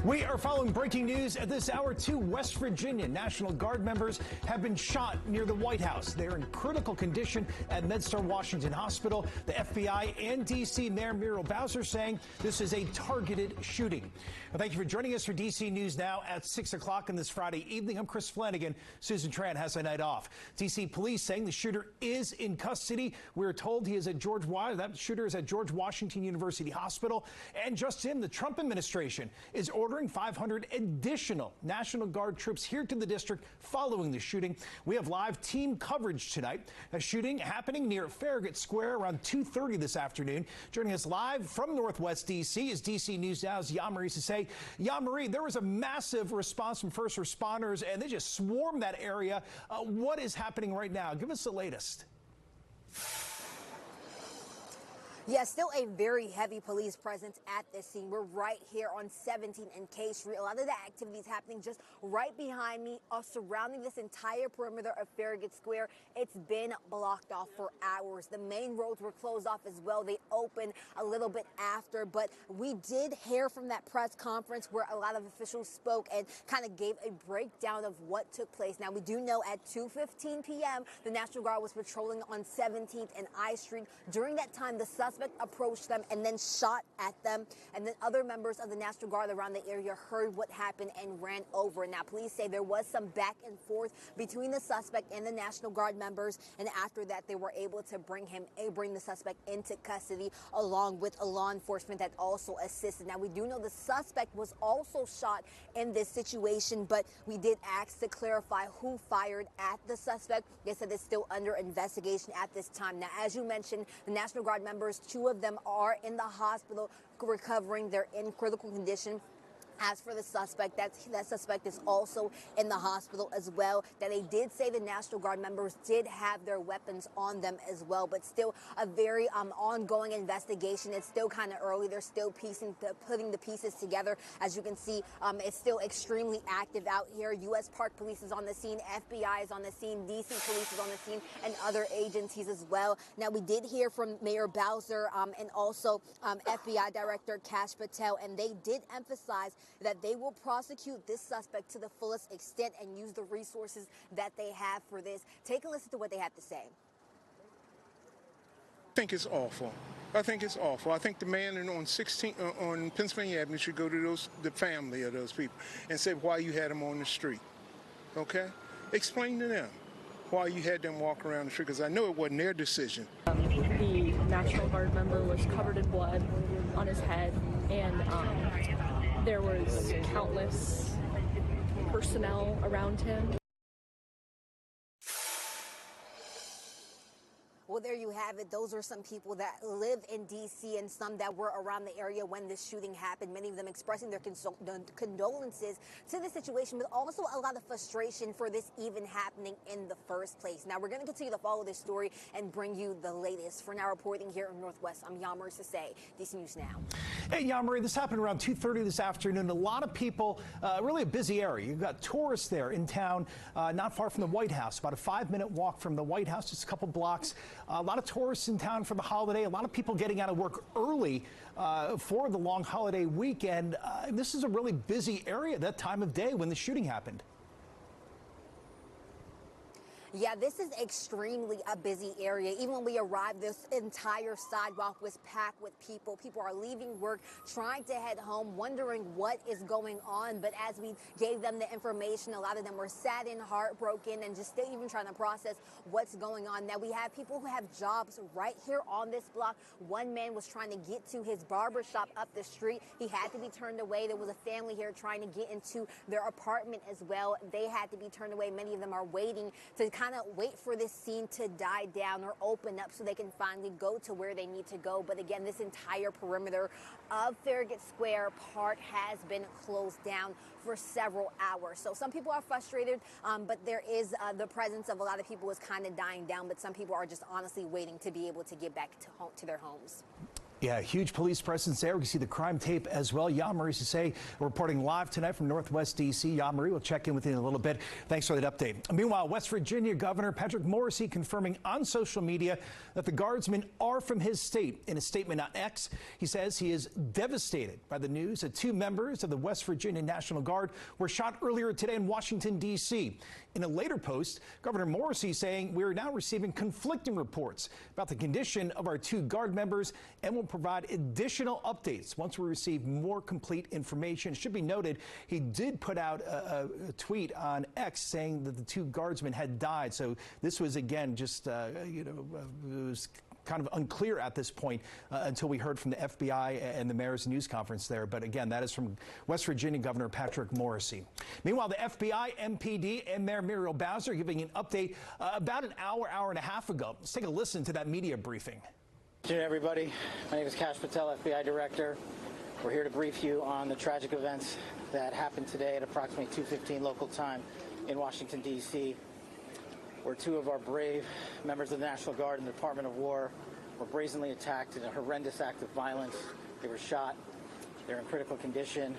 We are following breaking news at this hour. 2 West Virginia National Guard members have been shot near the White House. They're in critical condition at MedStar Washington Hospital. The FBI and D.C. Mayor Muriel Bowser saying this is a targeted shooting. Well, thank you for joining us for D.C. News Now at 6 o'clock on this Friday evening. I'm Chris Flanagan. Susan Tran has a night off. D.C. police saying the shooter is in custody. We're told he is at that shooter is at George Washington University Hospital. And just in, the Trump administration is ordering 500 additional National Guard troops here to the district following the shooting. We have live team coverage tonight. A shooting happening near Farragut Square around 2:30 this afternoon. Joining us live from Northwest D.C. is D.C. News Now's Yamarie Sase. Yamarie, there was a massive response from first responders, and they just swarmed that area. What is happening right now? Give us the latest. Yeah, still a very heavy police presence at this scene. We're right here on 17 and K Street. A lot of the activity is happening just right behind me, surrounding this entire perimeter of Farragut Square. It's been blocked off for hours. The main roads were closed off as well. They opened a little bit after, but we did hear from that press conference where a lot of officials spoke and kind of gave a breakdown of what took place. Now, we do know at 2:15 p.m., the National Guard was patrolling on 17th and I Street. During that time, the suspect approached them and then shot at them. And then other members of the National Guard around the area heard what happened and ran over. Now, police say there was some back and forth between the suspect and the National Guard members. And after that, they were able to bring the suspect into custody along with a law enforcement that also assisted. Now, we do know the suspect was also shot in this situation, but we did ask to clarify who fired at the suspect. They said it's still under investigation at this time. Now, as you mentioned, the National Guard members, 2 of them are in the hospital recovering. They're in critical condition. As for the suspect, that suspect is also in the hospital as well. That they did say the National Guard members did have their weapons on them as well, but still a very ongoing investigation. It's still kind of early. They're still putting the pieces together. As you can see, it's still extremely active out here. U.S. Park Police is on the scene, FBI is on the scene, D.C. Police is on the scene, and other agencies as well. Now, we did hear from Mayor Bowser and also FBI Director Kash Patel, and they did emphasize that they will prosecute this suspect to the fullest extent and use the resources that they have for this. Take a listen to what they have to say. I think it's awful. I think it's awful. I think the man on Pennsylvania Avenue should go to the family of those people and say why you had them on the street. Okay? Explain to them why you had them walk around the street, because I know it wasn't their decision. The National Guard member was covered in blood on his head, and there was countless personnel around him. Well, there you have it. Those are some people that live in D.C. and some that were around the area when this shooting happened, many of them expressing their condolences to the situation, but also a lot of frustration for this even happening in the first place. Now, we're going to continue to follow this story and bring you the latest. For now, reporting here in Northwest, I'm Yamarie Sase, D.C. News Now. Hey, Yamarie, this happened around 2:30 this afternoon. A lot of people, really a busy area. You've got tourists there in town, not far from the White House, about a 5-minute walk from the White House, just a couple blocks. A lot of tourists in town for the holiday, a lot of people getting out of work early for the long holiday weekend. This is a really busy area that time of day when the shooting happened. Yeah, this is extremely a busy area. Even when we arrived, this entire sidewalk was packed with people. People are leaving work, trying to head home, wondering what is going on. But as we gave them the information, a lot of them were saddened, heartbroken, and just still even trying to process what's going on. Now, we have people who have jobs right here on this block. One man was trying to get to his barber shop up the street. He had to be turned away. There was a family here trying to get into their apartment as well. They had to be turned away. Many of them are waiting to kind of wait for this scene to die down or open up so they can finally go to where they need to go. But again, this entire perimeter of Farragut Square Park has been closed down for several hours. So some people are frustrated, but there is the presence of a lot of people is kind of dying down. But some people are just honestly waiting to be able to get back to their homes. Yeah, huge police presence there. We can see the crime tape as well. Yamarie Sase reporting live tonight from Northwest D.C. Yamarie, we'll check in with you in a little bit. Thanks for that update. Meanwhile, West Virginia Governor Patrick Morrisey confirming on social media that the Guardsmen are from his state. In a statement on X, he says he is devastated by the news that 2 members of the West Virginia National Guard were shot earlier today in Washington, D.C. In a later post, Governor Morrisey saying we are now receiving conflicting reports about the condition of our 2 Guard members and will provide additional updates once we receive more complete information. It should be noted he did put out a tweet on X saying that the 2 Guardsmen had died. So this was again just it was kind of unclear at this point until we heard from the FBI and the mayor's news conference there. But again, that is from West Virginia Governor Patrick Morrisey. Meanwhile, the FBI, MPD, and Mayor Muriel Bowser giving an update about an hour and a half ago. Let's take a listen to that media briefing. Good afternoon, everybody. My name is Kash Patel, FBI Director. We're here to brief you on the tragic events that happened today at approximately 2:15 local time in Washington, D.C., where 2 of our brave members of the National Guard and the Department of War were brazenly attacked in a horrendous act of violence. They were shot. They're in critical condition.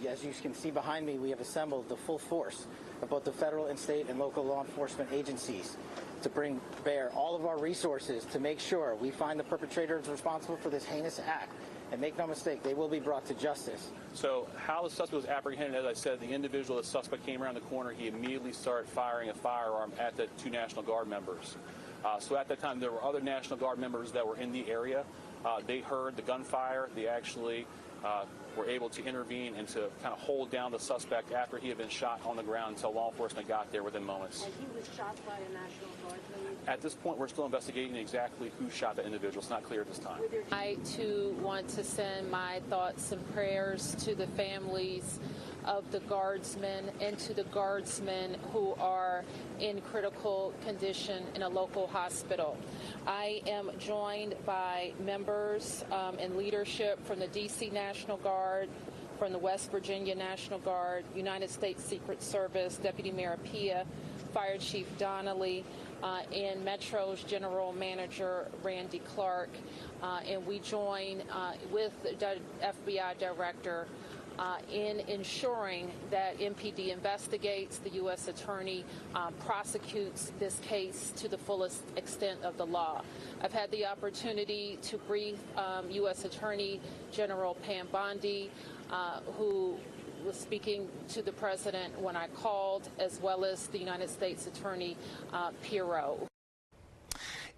As you can see behind me, we have assembled the full force of both the federal and state and local law enforcement agencies to bring bear all of our resources to make sure we find the perpetrators responsible for this heinous act. And make no mistake, they will be brought to justice. So how the suspect was apprehended, as I said, the individual, the suspect came around the corner. He immediately started firing a firearm at the 2 National Guard members. So at that time, there were other National Guard members that were in the area. They heard the gunfire. They actually were able to intervene and to kind of hold down the suspect after he had been shot on the ground until law enforcement got there within moments. And he was shot by a National Guardsman? At this point, we're still investigating exactly who shot the individual. It's not clear at this time. I, too, want to send my thoughts and prayers to the families of the Guardsmen and to the Guardsmen who are in critical condition in a local hospital. I am joined by members and leadership from the D.C. National Guard, from the West Virginia National Guard, United States Secret Service, Deputy Mayor Pia, Fire Chief Donnelly, and Metro's General Manager Randy Clark. And we join with the FBI Director in ensuring that MPD investigates, the U.S. Attorney prosecutes this case to the fullest extent of the law. I've had the opportunity to brief U.S. Attorney General Pam Bondi, who was speaking to the president when I called, as well as the United States Attorney Pirro.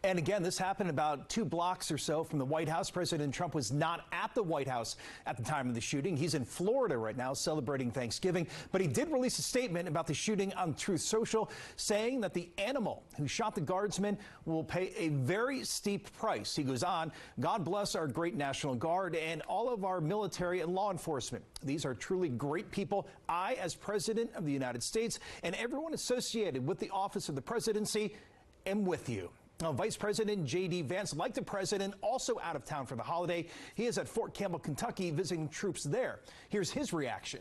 And again, this happened about 2 blocks or so from the White House. President Trump was not at the White House at the time of the shooting. He's in Florida right now celebrating Thanksgiving. But he did release a statement about the shooting on Truth Social, saying that the animal who shot the Guardsmen will pay a very steep price. He goes on, God bless our great National Guard and all of our military and law enforcement. These are truly great people. I, as President of the United States, and everyone associated with the office of the presidency, am with you. Now, Vice President J.D. Vance, like the president, also out of town for the holiday. He is at Fort Campbell, Kentucky, visiting troops there. Here's his reaction.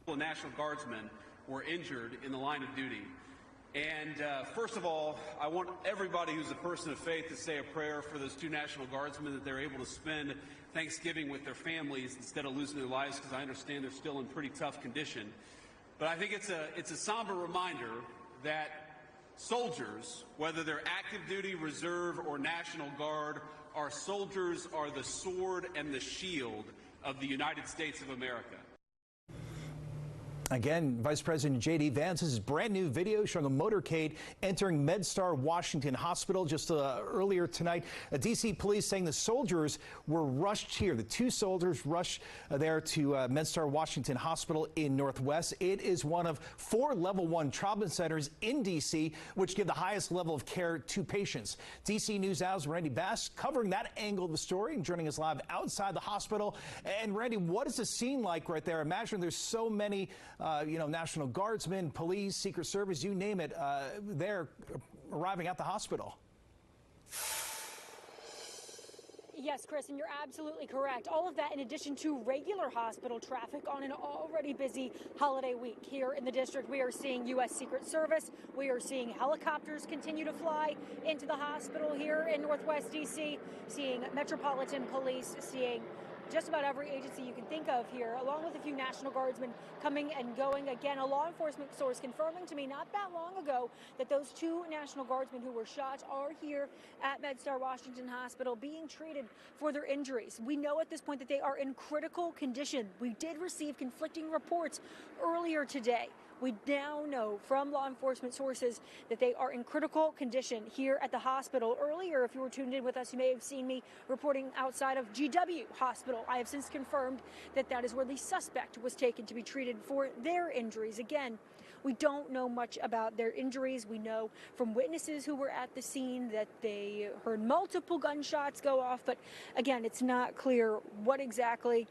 National Guardsmen were injured in the line of duty. And first of all, I want everybody who's a person of faith to say a prayer for those 2 National Guardsmen, that they're able to spend Thanksgiving with their families instead of losing their lives, because I understand they're still in pretty tough condition. But I think it's a somber reminder that soldiers, whether they're active duty, reserve, or National Guard, our soldiers are the sword and the shield of the United States of America. Again, Vice President J.D. Vance's brand new video showing a motorcade entering MedStar Washington Hospital just earlier tonight. D.C. police saying the soldiers were rushed here. The 2 soldiers rushed there to MedStar Washington Hospital in Northwest. It is one of 4 level 1 trauma centers in D.C., which give the highest level of care to patients. D.C. News Now's Randy Bass covering that angle of the story and joining us live outside the hospital. And Randy, what is the scene like right there? Imagine there's so many National Guardsmen, police, Secret Service, you name it, they're arriving at the hospital. Yes, Chris, and you're absolutely correct. All of that in addition to regular hospital traffic on an already busy holiday week. Here in the district, we are seeing U.S. Secret Service. We are seeing helicopters continue to fly into the hospital here in Northwest D.C., seeing Metropolitan Police, seeing just about every agency you can think of here, along with a few National Guardsmen coming and going. Again, a law enforcement source confirming to me not that long ago that those 2 National Guardsmen who were shot are here at MedStar Washington Hospital being treated for their injuries. We know at this point that they are in critical condition. We did receive conflicting reports earlier today. We now know from law enforcement sources that they are in critical condition here at the hospital. Earlier, if you were tuned in with us, you may have seen me reporting outside of GW Hospital. I have since confirmed that that is where the suspect was taken to be treated for their injuries. Again, we don't know much about their injuries. We know from witnesses who were at the scene that they heard multiple gunshots go off. But again, it's not clear what exactly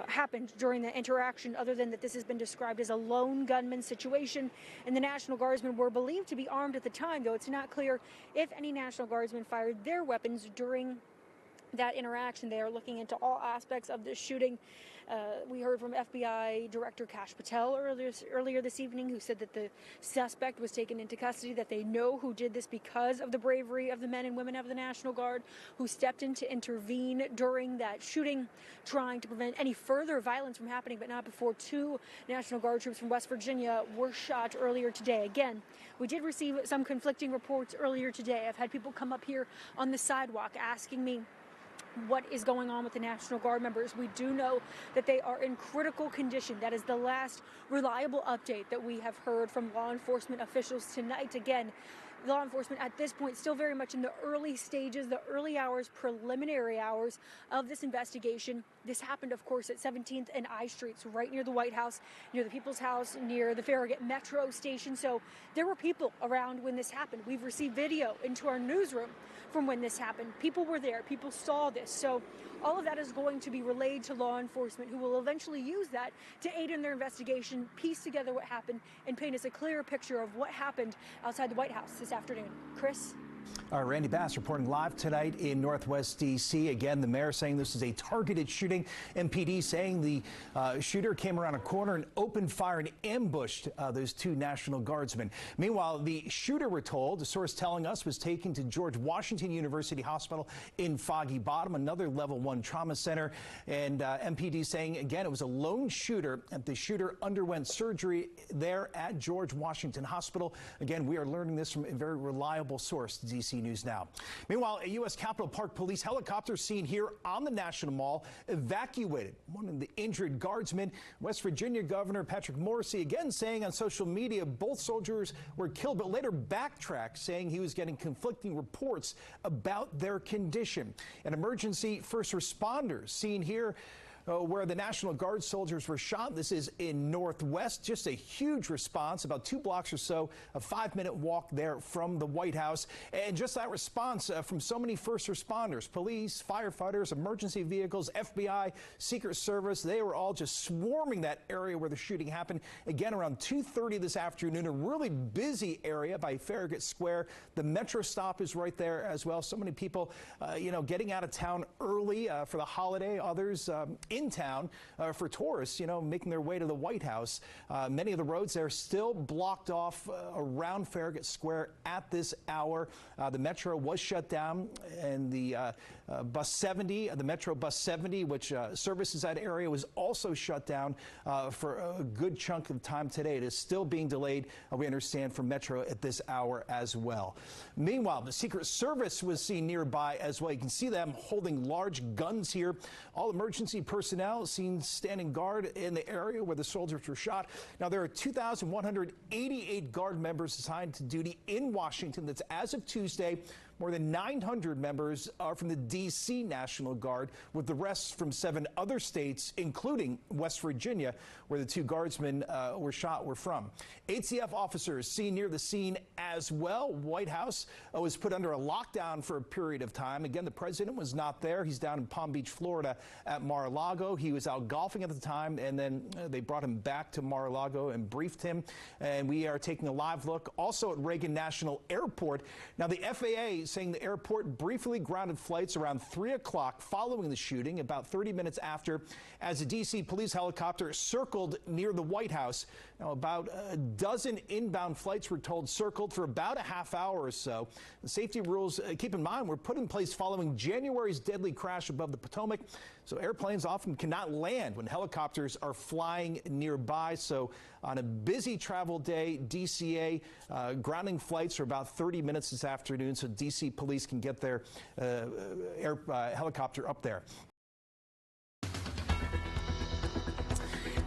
happened during the interaction, other than that this has been described as a lone gunman situation. And the National Guardsmen were believed to be armed at the time, though it's not clear if any National Guardsmen fired their weapons during that interaction. They are looking into all aspects of this shooting. We heard from FBI Director Kash Patel earlier this evening, who said that the suspect was taken into custody, that they know who did this because of the bravery of the men and women of the National Guard who stepped in to intervene during that shooting, trying to prevent any further violence from happening, but not before 2 National Guard troops from West Virginia were shot earlier today. Again, we did receive some conflicting reports earlier today. I've had people come up here on the sidewalk asking me what is going on with the National Guard members. We do know that they are in critical condition. That is the last reliable update that we have heard from law enforcement officials tonight. Again, law enforcement at this point still very much in the early stages, the early hours, preliminary hours of this investigation. This happened, of course, at 17th and I Streets, right near the White House, near the People's House, near the Farragut Metro station. So there were people around when this happened. We've received video into our newsroom from when this happened. People were there. People saw this. So all of that is going to be relayed to law enforcement, who will eventually use that to aid in their investigation, piece together what happened, and paint us a clearer picture of what happened outside the White House this afternoon. Chris? All right, Randy Bass reporting live tonight in Northwest D.C. Again, the mayor saying this is a targeted shooting. MPD saying the shooter came around a corner and opened fire and ambushed those 2 National Guardsmen. Meanwhile, the shooter, we're told, a source telling us, was taken to George Washington University Hospital in Foggy Bottom, another level 1 trauma center. And MPD saying, again, it was a lone shooter, and the shooter underwent surgery there at George Washington Hospital. Again, we are learning this from a very reliable source, DC News Now. Meanwhile, a U.S. Capitol Park police helicopter seen here on the National Mall evacuated one of the injured guardsmen. West Virginia Governor Patrick Morrisey again saying on social media both soldiers were killed, but later backtracked, saying he was getting conflicting reports about their condition. And emergency first responders seen here where the National Guard soldiers were shot. This is in Northwest. Just a huge response, about 2 blocks or so, a 5-minute walk there from the White House. And just that response from so many first responders, police, firefighters, emergency vehicles, FBI, Secret Service. They were all just swarming that area where the shooting happened. Again, around 2:30 this afternoon, a really busy area by Farragut Square. The Metro stop is right there as well. So many people, getting out of town early for the holiday. Others in town for tourists, making their way to the White House. Many of the roads there still blocked off around Farragut Square at this hour. The Metro was shut down, and the Bus 70, the Metro Bus 70, which services that area, was also shut down for a good chunk of time today. It is still being delayed, we understand, from Metro at this hour as well. Meanwhile, the Secret Service was seen nearby as well. You can see them holding large guns here. All emergency personnel seen standing guard in the area where the soldiers were shot. Now, there are 2,188 Guard members assigned to duty in Washington. That's as of Tuesday. More than 900 members are from the D.C. National Guard, with the rest from 7 other states, including West Virginia, where the 2 guardsmen were shot were from. ATF officers seen near the scene as well. White House was put under a lockdown for a period of time. Again, the president was not there. He's down in Palm Beach, Florida at Mar-a-Lago. He was out golfing at the time, and then they brought him back to Mar-a-Lago and briefed him. And we are taking a live look also at Reagan National Airport. Now, the FAA saying the airport briefly grounded flights around 3 o'clock following the shooting, about 30 minutes after, as a D.C. police helicopter circled near the White House. Now, about a dozen inbound flights were told circled for about a half hour or so. The safety rules, keep in mind, were put in place following January's deadly crash above the Potomac. So airplanes often cannot land when helicopters are flying nearby. So on a busy travel day, DCA grounding flights for about 30 minutes this afternoon so D.C. police can get their helicopter up there.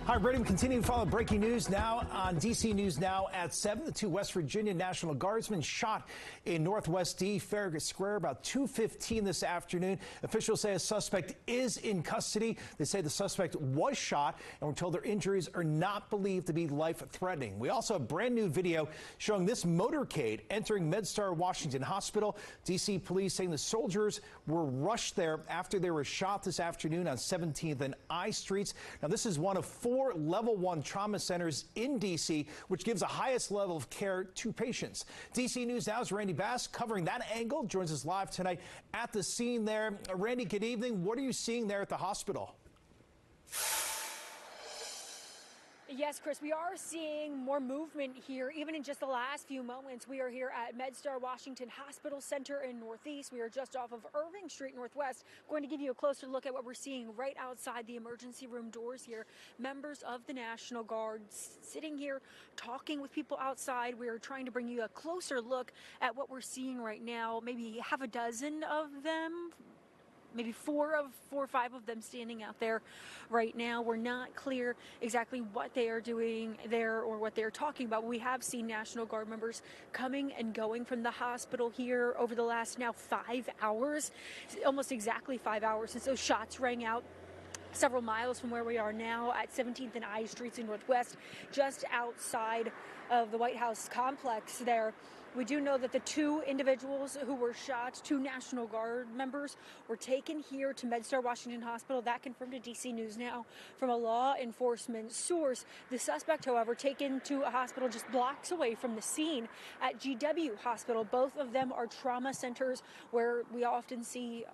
Hi, Brady. We continue to follow breaking news now on DC News Now at 7. The 2 West Virginia National Guardsmen shot in Northwest D, Farragut Square, about 2:15 this afternoon. Officials say a suspect is in custody. They say the suspect was shot, and we're told their injuries are not believed to be life-threatening. We also have brand new video showing this motorcade entering MedStar Washington Hospital. DC police saying the soldiers were rushed there after they were shot this afternoon on 17th and I Streets. Now, this is one of 4 level 1 trauma centers in D.C., which gives the highest level of care to patients. DC News Now's Randy Bass covering that angle, joins us live tonight at the scene there. Randy, good evening. What are you seeing there at the hospital? Yes, Chris, we are seeing more movement here. Even in just the last few moments, we are here at MedStar Washington Hospital Center in Northeast. We are just off of Irving Street Northwest. Going to give you a closer look at what we're seeing right outside the emergency room doors here. Members of the National Guard sitting here talking with people outside. We are trying to bring you a closer look at what we're seeing right now. Maybe half a dozen of them. Maybe 4 or 5 of them standing out there right now. We're not clear exactly what they are doing there or what they're talking about. We have seen National Guard members coming and going from the hospital here over the last now 5 hours, almost exactly 5 hours since those shots rang out several miles from where we are now at 17th and I Streets in Northwest, just outside of the White House complex there. We do know that the 2 individuals who were shot, 2 National Guard members, were taken here to MedStar Washington Hospital. That confirmed to DC News Now from a law enforcement source. The suspect, however, taken to a hospital just blocks away from the scene at GW Hospital. Both of them are trauma centers where we often see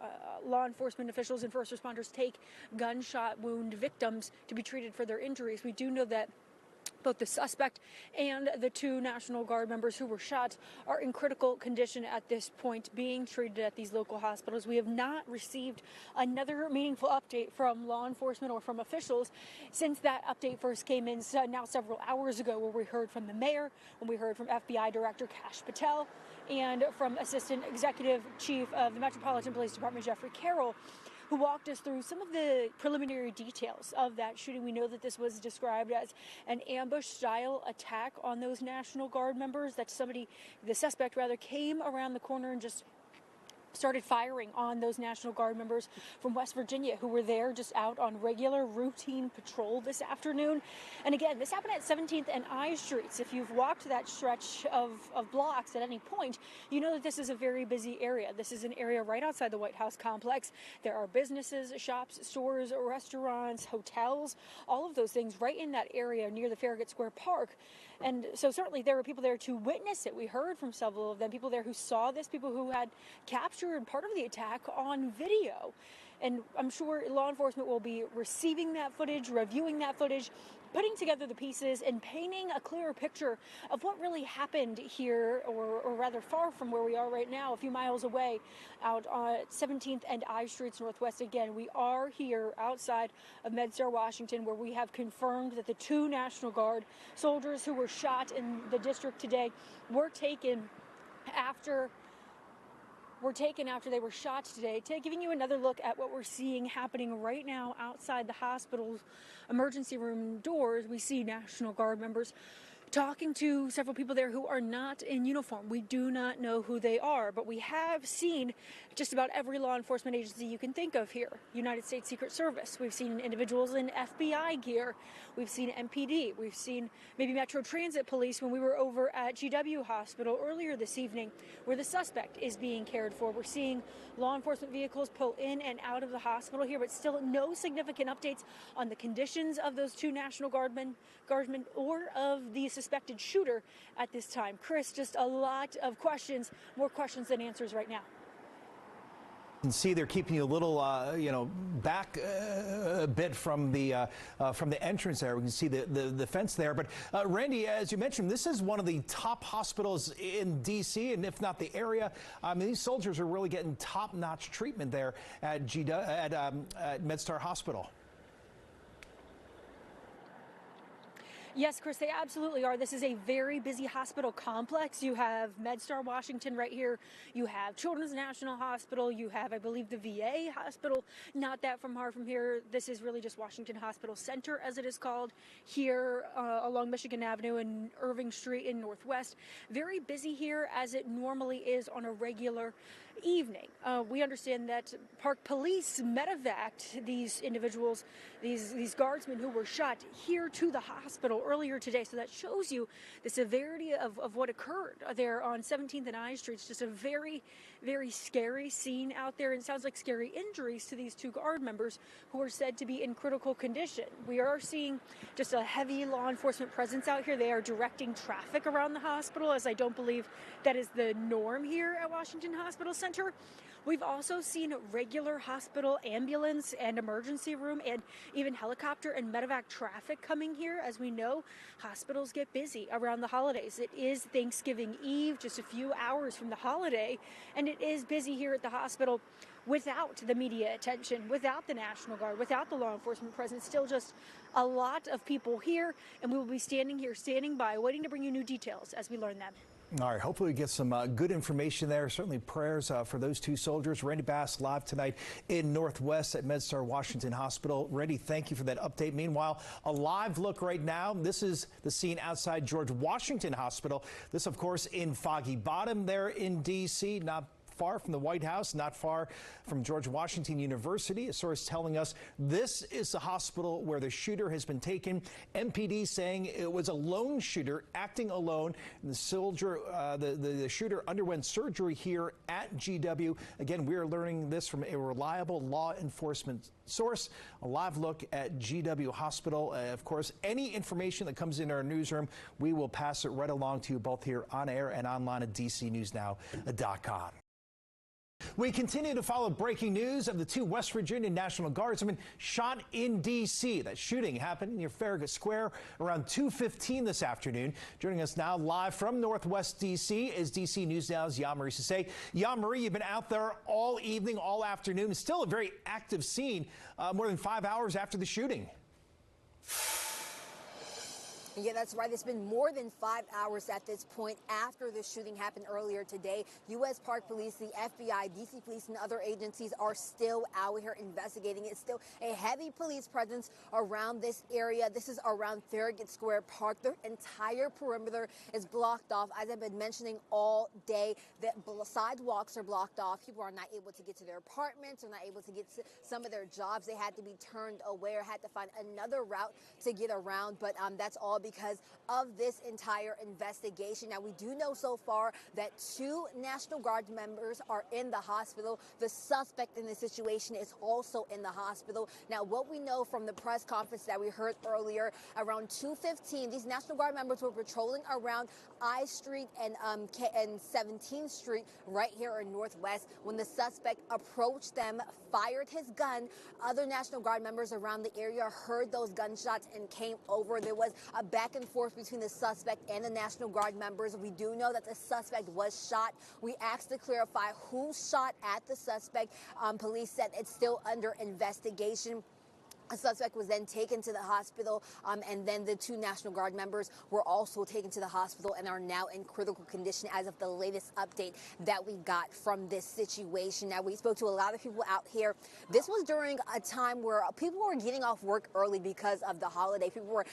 law enforcement officials and first responders take gunshot wound victims to be treated for their injuries. We do know that both the suspect and the 2 National Guard members who were shot are in critical condition at this point, being treated at these local hospitals. We have not received another meaningful update from law enforcement or from officials since that update first came in now several hours ago, where we heard from the mayor, when we heard from FBI Director Kash Patel, and from Assistant Executive Chief of the Metropolitan Police Department, Jeffrey Carroll, who walked us through some of the preliminary details of that shooting. We know that this was described as an ambush-style attack on those National Guard members, that the suspect rather, came around the corner and just started firing on those National Guard members from West Virginia who were there just out on regular routine patrol this afternoon. And again, this happened at 17th and I Streets. If you've walked that stretch of blocks at any point, you know that this is a very busy area. This is an area right outside the White House complex. There are businesses, shops, stores, restaurants, hotels, all of those things right in that area near the Farragut Square Park. And so certainly there were people there to witness it. We heard from several of them, people there who saw this, people who had captured part of the attack on video. And I'm sure law enforcement will be receiving that footage, reviewing that footage, putting together the pieces and painting a clearer picture of what really happened here, or rather far from where we are right now, a few miles away out on 17th and I Streets Northwest. Again, we are here outside of MedStar Washington, where we have confirmed that the 2 National Guard soldiers who were shot in the district today were taken after they were shot today. Giving you another look at what we're seeing happening right now outside the hospital's emergency room doors, we see National Guard members talking to several people there who are not in uniform. We do not know who they are, but we have seen just about every law enforcement agency you can think of here. United States Secret Service. We've seen individuals in FBI gear. We've seen MPD. We've seen maybe Metro Transit Police when we were over at GW Hospital earlier this evening, where the suspect is being cared for. We're seeing law enforcement vehicles pull in and out of the hospital here, but still no significant updates on the conditions of those 2 National Guardsmen or of the suspected shooter at this time. Chris, just a lot of questions, more questions than answers right now. You can see they're keeping you a little, back a bit from the entrance there. We can see the fence there. But Randy, as you mentioned, this is one of the top hospitals in D.C. and if not the area. I mean, these soldiers are really getting top-notch treatment there at MedStar Hospital. Yes, Chris, they absolutely are. This is a very busy hospital complex. You have MedStar Washington right here. You have Children's National Hospital. You have, I believe, the VA hospital not that far from here. This is really just Washington Hospital Center, as it is called, here along Michigan Avenue and Irving Street in Northwest. Very busy here, as it normally is on a regular evening. We understand that Park Police medevaced these individuals, these guardsmen who were shot here to the hospital earlier today. So that shows you the severity of what occurred there on 17th and I Street. It's just a very, very scary scene out there. And it sounds like scary injuries to these two guard members who are said to be in critical condition. We are seeing just a heavy law enforcement presence out here. They are directing traffic around the hospital, as I don't believe that is the norm here at Washington Hospital Center. We've also seen regular hospital ambulance and emergency room and even helicopter and medevac traffic coming here. As we know, hospitals get busy around the holidays. It is Thanksgiving Eve, just a few hours from the holiday, and it is busy here at the hospital without the media attention, without the National Guard, without the law enforcement presence. Still just a lot of people here, and we will be standing by, waiting to bring you new details as we learn them. All right, hopefully we get some good information there. Certainly prayers for those two soldiers. Randy Bass live tonight in Northwest at MedStar Washington Hospital. Randy, thank you for that update. Meanwhile, a live look right now. This is the scene outside George Washington Hospital. This, of course, in Foggy Bottom there in D.C., not far from the White House, not far from George Washington University. A source telling us this is the hospital where the shooter has been taken. MPD saying it was a lone shooter acting alone. And the shooter underwent surgery here at GW. Again, we are learning this from a reliable law enforcement source. A live look at GW Hospital. Of course, any information that comes in our newsroom, we will pass it right along to you both here on air and online at DCNewsNow.com. We continue to follow breaking news of the two West Virginia National Guardsmen shot in D.C. That shooting happened near Farragut Square around 2:15 this afternoon. Joining us now live from Northwest D.C. is D.C. News Now's Jan-Marie Sase. Jan-Marie, you've been out there all evening, all afternoon. It's still a very active scene more than 5 hours after the shooting. Yeah, that's right. It's been more than 5 hours at this point after the shooting happened earlier today. U.S. Park Police, the FBI, D.C. Police, and other agencies are still out here investigating. It's still a heavy police presence around this area. This is around Farragut Square Park. The entire perimeter is blocked off. As I've been mentioning all day, the sidewalks are blocked off. People are not able to get to their apartments. They're not able to get to some of their jobs. They had to be turned away or had to find another route to get around. But that's all because of this entire investigation. Now, we do know so far that 2 National Guard members are in the hospital. The suspect in the situation is also in the hospital. Now, what we know from the press conference that we heard earlier, around 2:15, these National Guard members were patrolling around I Street and 17th Street right here in Northwest when the suspect approached them, fired his gun. Other National Guard members around the area heard those gunshots and came over. There was a back and forth between the suspect and the National Guard members. We do know that the suspect was shot. We asked to clarify who shot at the suspect. Police said it's still under investigation. A suspect was then taken to the hospital, and then the 2 National Guard members were also taken to the hospital and are now in critical condition as of the latest update that we got from this situation. Now, we spoke to a lot of people out here. This was during a time where people were getting off work early because of the holiday. People were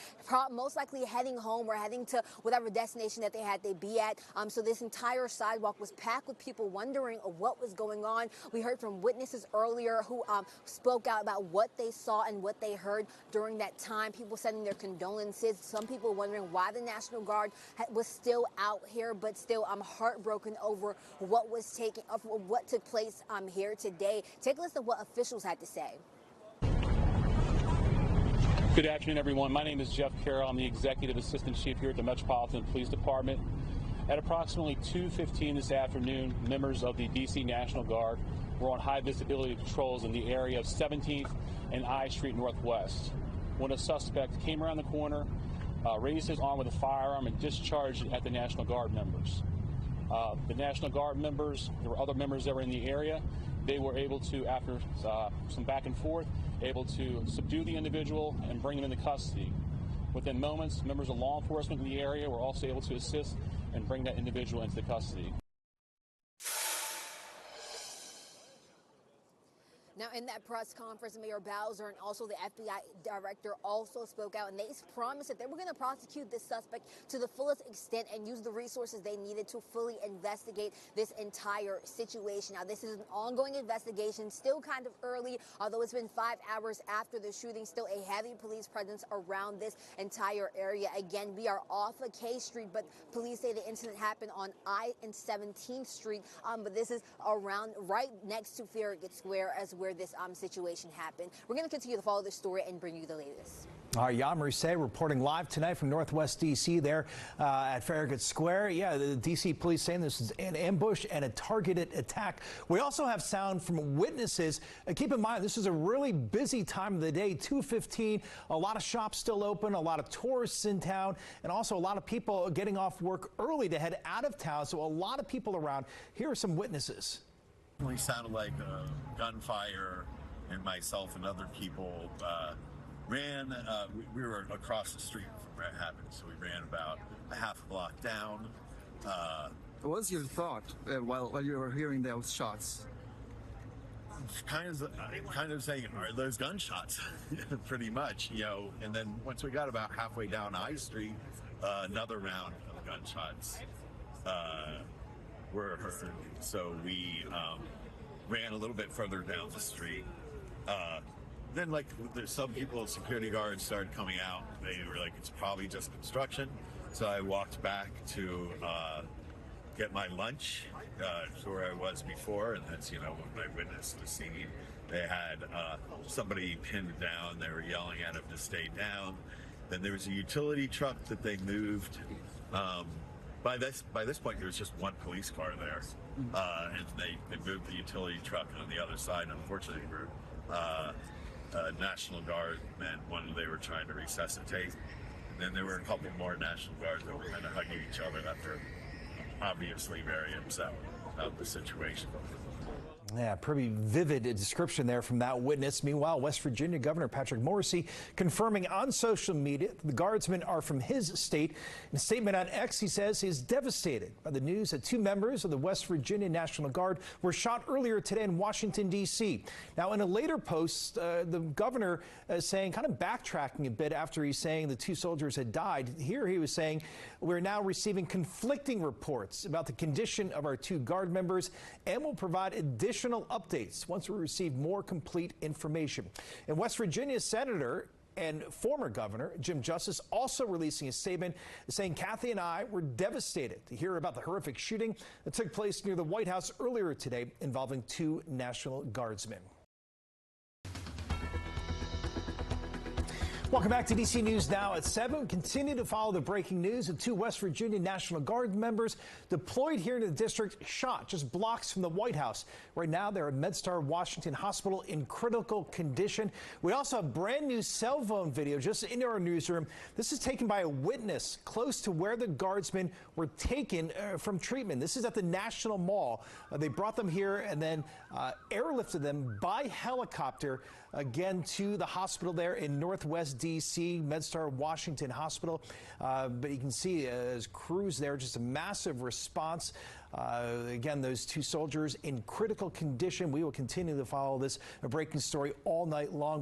most likely heading home or heading to whatever destination that they had to be at. So this entire sidewalk was packed with people wondering what was going on. We heard from witnesses earlier who spoke out about what they saw and what they heard during that time. People sending their condolences. Some people wondering why the National Guard was still out here, but still I'm heartbroken over what took place here today. Take a listen to what officials had to say. Good afternoon, everyone. My name is Jeff Carroll. I'm the Executive Assistant Chief here at the Metropolitan Police Department. At approximately 2:15 this afternoon, members of the D.C. National Guard were on high visibility patrols in the area of 17th and I Street Northwest when a suspect came around the corner, raised his arm with a firearm, and discharged it at the National Guard members. The National Guard members, there were other members that were in the area. They were able to, after some back and forth, able to subdue the individual and bring him into custody. Within moments, members of law enforcement in the area were also able to assist and bring that individual into custody. Now, in that press conference, Mayor Bowser and also the FBI director also spoke out, and they promised that they were going to prosecute this suspect to the fullest extent and use the resources they needed to fully investigate this entire situation. Now, this is an ongoing investigation, still kind of early, although it's been 5 hours after the shooting, still a heavy police presence around this entire area. Again, we are off of K Street, but police say the incident happened on I and 17th Street, but this is around right next to Farragut Square as where this situation happened. We're going to continue to follow this story and bring you the latest. All right, Yam Rousset reporting live tonight from Northwest D.C. there at Farragut Square. Yeah, the D.C. police saying this is an ambush and a targeted attack. We also have sound from witnesses. Keep in mind, this is a really busy time of the day, 2:15. A lot of shops still open, a lot of tourists in town, and also a lot of people getting off work early to head out of town. So a lot of people around. Here are some witnesses. It sounded like gunfire, and myself and other people ran. We were across the street from where it happened, so we ran about a half a block down. What's your thought while you were hearing those shots? Kind of saying, are those gunshots? Pretty much, you know. And then once we got about halfway down I Street, another round of gunshots were heard. So we ran a little bit further down the street. Then, like, there's some people, security guards started coming out. They were like, it's probably just construction. So I walked back to get my lunch to where I was before, and that's, you know, when I witnessed the scene. They had somebody pinned down. They were yelling at him to stay down. Then there was a utility truck that they moved. By this point, there was just one police car there, and they moved the utility truck on the other side. Unfortunately, for National Guard men, one they were trying to resuscitate. And then there were a couple more National Guards that were kind of hugging each other after obviously very upset about the situation. Yeah, pretty vivid description there from that witness. Meanwhile, West Virginia Governor Patrick Morrisey confirming on social media the guardsmen are from his state. In a statement on X, he says he is devastated by the news that 2 members of the West Virginia National Guard were shot earlier today in Washington, D.C. Now, in a later post, the governor is saying, kind of backtracking a bit after he's saying the 2 soldiers had died. Here he was saying, we're now receiving conflicting reports about the condition of our 2 guard members and will provide additional updates once we receive more complete information. And West Virginia Senator and former Governor Jim Justice also releasing a statement saying Kathy and I were devastated to hear about the horrific shooting that took place near the White House earlier today involving 2 National Guardsmen. Welcome back to DC News Now at 7. We continue to follow the breaking news of 2 West Virginia National Guard members deployed here in the district shot just blocks from the White House. Right now, they're at MedStar Washington Hospital in critical condition. We also have brand new cell phone video just in our newsroom. This is taken by a witness close to where the guardsmen were taken from treatment. This is at the National Mall. They brought them here and then airlifted them by helicopter again to the hospital there in Northwest D.C., MedStar Washington Hospital. But you can see as crews there, just a massive response. Again, those 2 soldiers in critical condition. We will continue to follow this breaking story all night long. But